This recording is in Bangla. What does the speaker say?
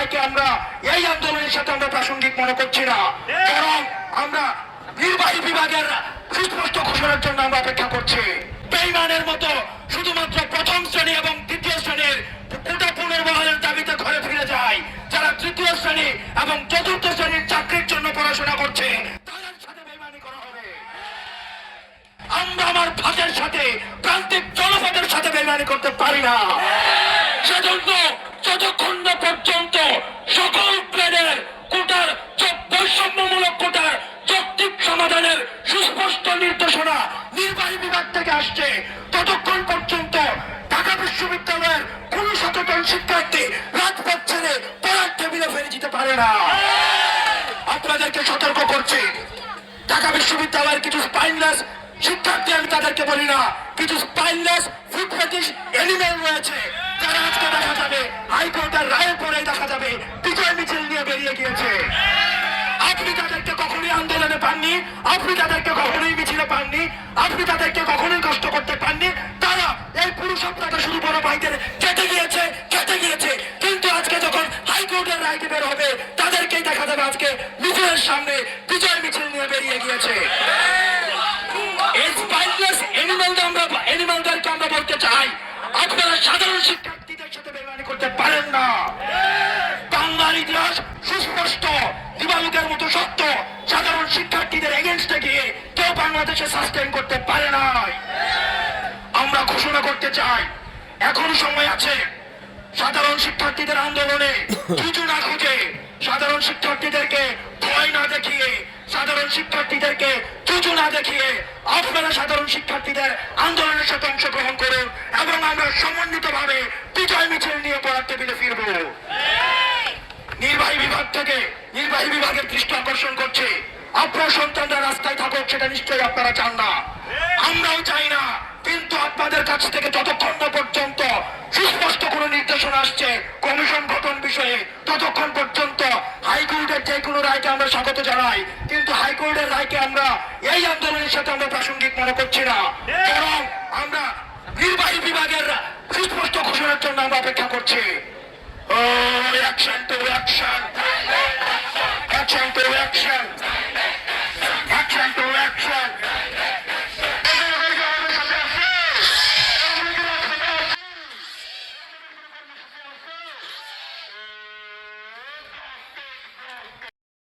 রায়কে আমরা এই আন্দোলনের সাথে আমরা প্রাসঙ্গিক মনে করছি না, বরং আমরা নির্বাহী বিভাগের সুস্পষ্ট ঘোষণার জন্য আমরা অপেক্ষা করছি। বেঈমানের মতো শুধুমাত্র প্রথম শ্রেণী এবং দ্বিতীয় শ্রেণীর কোটা পুনর্বহালের দাবিতে ঘরে ফিরে যায়, যারা তৃতীয় শ্রেণী এবং চতুর্থ শ্রেণীর চাকরির জন্য পড়াশোনা করছে তাদের সাথে বেঈমানি করা হবে। আমরা আমার ভাতের সাথে, প্রান্তিক জনপদের সাথে বেঈমানি করতে পারি না। সেজন্য যতক্ষণ না পর্যন্ত সকল প্লেনের কোটার বৈষম্যমূলক কোটার যৌক্তিক সমাধানের সুস্পষ্ট নির্দেশনা নির্বাহী বিভাগ থেকে আসছে, ততক্ষণ পর্যন্ত ঢাকা বিশ্ববিদ্যালয়ের কোন সচেতন শিক্ষার্থী রাজপথ ছেড়ে পড়ার টেবিলে ফিরে যেতে পারে না। আপনাদেরকে সতর্ক করছি, ঢাকা বিশ্ববিদ্যালয়ের কিছু স্পাইনলেস শিক্ষার্থী, আমি তাদেরকে বলি না, কিছু স্পাইনলেস ফুড ফেটিশ এনিমেল রয়েছে, যারা আজকে দেখা যাবে হাইকোর্টের রায়ের পরে দেখা যাবে বিজয় মিছিল নিয়ে বেরিয়ে গিয়েছে। আপনি তাদেরকে কখনোই আন্দোলনে পাননি, আপনি তাদেরকে কখনোই মিছিলে পাননি, আপনি তাদেরকে কখনোই কষ্ট করতে পাননি। তারা এই পুরো সপ্তাহটা শুধু বড় ভাইদের কেটে গিয়েছে, কিন্তু আজকে যখন হাইকোর্টের রায় বের হবে তাদেরকেই দেখা যাবে আজকে মিছিলের সামনে বিজয় মিছিল নিয়ে বেরিয়ে গিয়েছে। এই স্পাইনলেস এনিমেলদেরকে আমরা বলতে চাই, আপনারা সাধারণ শিক্ষার্থীদের সাথে বেইমানি করতে পারেন না। বাংলার ইতিহাস সুস্পষ্ট, দিবালুকের মতো সত্য, সাধারণ শিক্ষার্থীদের এগেনস্টে গিয়ে কেউ বাংলাদেশে সাস্টেইন করতে পারে নাই। আমরা ঘোষণা করতে চাই, এখনো সময় আছে। সাধারণ শিক্ষার্থীদের আন্দোলনে কিছু না খুঁজে, সাধারণ শিক্ষার্থীদেরকে ভয় না দেখিয়ে, সাধারণ শিক্ষার্থীদেরকে চুচু না দেখিয়ে আপনারা সাধারণ শিক্ষার্থীদের আন্দোলনের সাথে অংশগ্রহণ করুন এবং আমরা সমন্বিতভাবে বিজয় মিছিল নিয়ে পড়ার টেবিলে ফিরব। নির্বাহী বিভাগের দৃষ্টি আকর্ষণ করছে, আপনার সন্তানরা রাস্তায় থাকুক, সেটা নিশ্চয়ই আপনারা চান না, আমরাও চাই না। কিন্তু আপনাদের কাছ থেকে যতক্ষণ না পর্যন্ত সুস্পষ্ট কোন নির্দেশনা আসছে কমিশন গঠন বিষয়ে, ততক্ষণ পর্যন্ত হাইকোর্টের যে কোনো রায়কে আমরা স্বাগত জানাই, কিন্তু হাইকোর্টের রায়কে আমরা এই আন্দোলনের সাথে আমরা প্রাসঙ্গিক মনে করছি না, বরং আমরা নির্বাহী বিভাগের সুস্পষ্ট ঘোষণার জন্য আমরা অপেক্ষা করছি। Action to action.